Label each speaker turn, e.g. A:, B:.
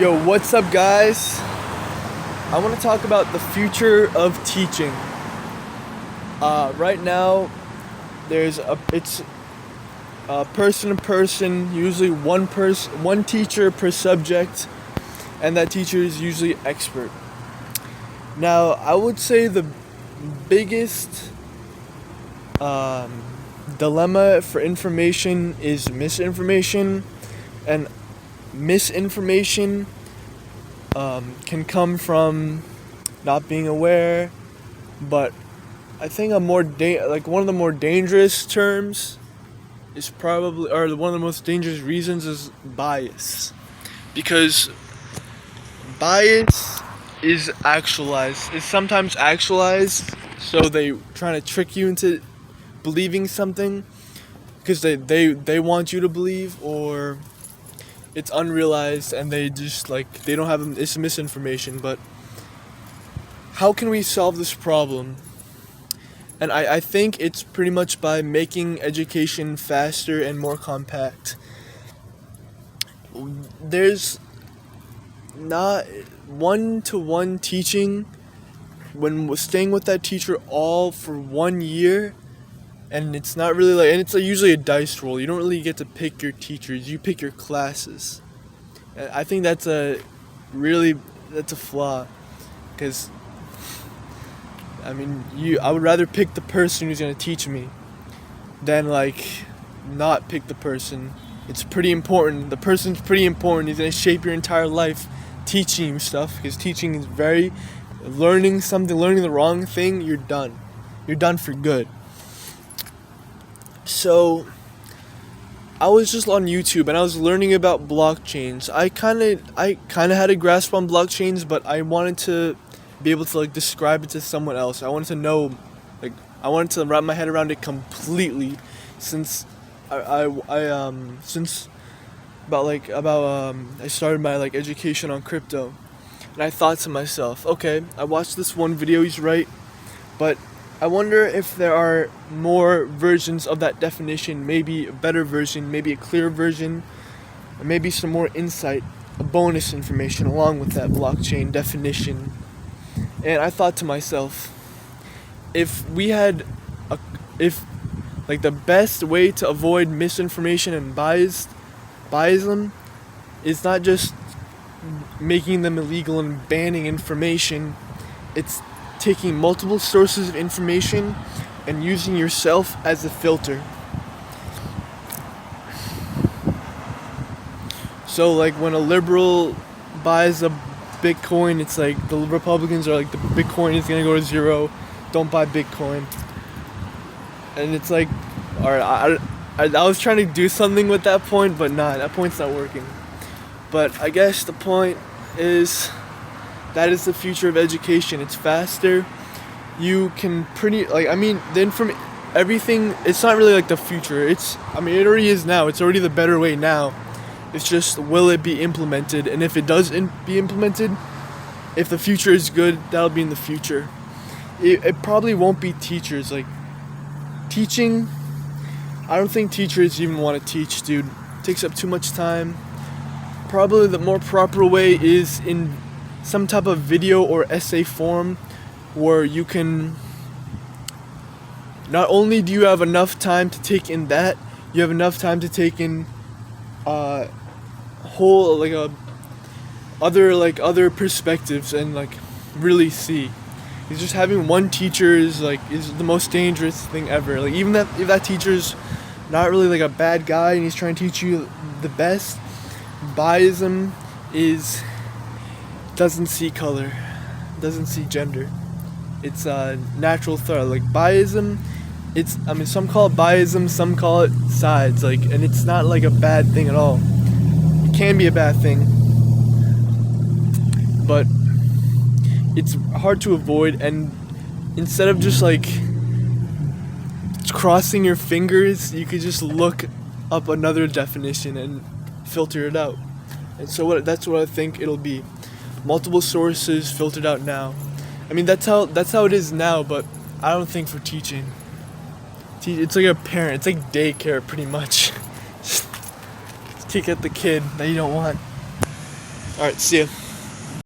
A: Yo, what's up, guys? I want to talk about the future of teaching. Right now, it's person to person, usually one teacher per subject, and that teacher is usually expert. Now, I would say the biggest dilemma for information is misinformation, and misinformation can come from not being aware, but I think one of the more dangerous terms is probably, or one of the most dangerous reasons is bias, because bias is sometimes actualized, so they trying to trick you into believing something because they want you to believe, or it's unrealized and they don't have it's misinformation. But how can we solve this problem? And I think it's pretty much by making education faster and more compact. There's not one-to-one teaching when staying with that teacher all for 1 year, and it's not really and it's usually a dice roll. You don't really get to pick your teachers, you pick your classes. And I think that's a flaw, because I would rather pick the person who's going to teach me than not pick the person. It's pretty important. The person's pretty important. He's going to shape your entire life teaching you stuff, because teaching is learning the wrong thing, you're done. You're done for good. So I was just on YouTube and I was learning about blockchains. I kind of had a grasp on blockchains, but I wanted to be able to describe it to someone else. I wanted to know, I wanted to wrap my head around it completely, since I started my education on crypto. And I thought to myself, okay, I watched this one video, he's right, but I wonder if there are more versions of that definition, maybe a better version, maybe a clearer version, or maybe some more insight, a bonus information along with that blockchain definition. And I thought to myself, if the best way to avoid misinformation and biasm is not just making them illegal and banning information, it's taking multiple sources of information and using yourself as a filter. So when a liberal buys a Bitcoin, it's the Republicans are the Bitcoin is gonna go to zero, don't buy Bitcoin. And it's alright, I was trying to do something with that point, but that point's not working. But I guess the point is, that is the future of education. It's faster. You can everything, it's not really the future. It already is now. It's already the better way now. It's just, will it be implemented? And if it does be implemented, if the future is good, that'll be in the future. It probably won't be teachers. Teaching, I don't think teachers even want to teach, dude. It takes up too much time. Probably the more proper way is in some type of video or essay form, where you can, not only do you have enough time to take in that, you have enough time to take in other perspectives and really see. It's just having one teacher is the most dangerous thing ever. Even if that teacher's not really a bad guy and he's trying to teach you the best, biasm doesn't see color, doesn't see gender. It's a natural thought. Biasm, some call it biasm, some call it sides. And it's not a bad thing at all. It can be a bad thing, but it's hard to avoid. And instead of just crossing your fingers, you could just look up another definition and filter it out. And so that's what I think it'll be. Multiple sources filtered out now. That's how it is now, but I don't think for teaching. It's like a parent. It's like daycare, pretty much. Just kick at the kid that you don't want. All right, see ya.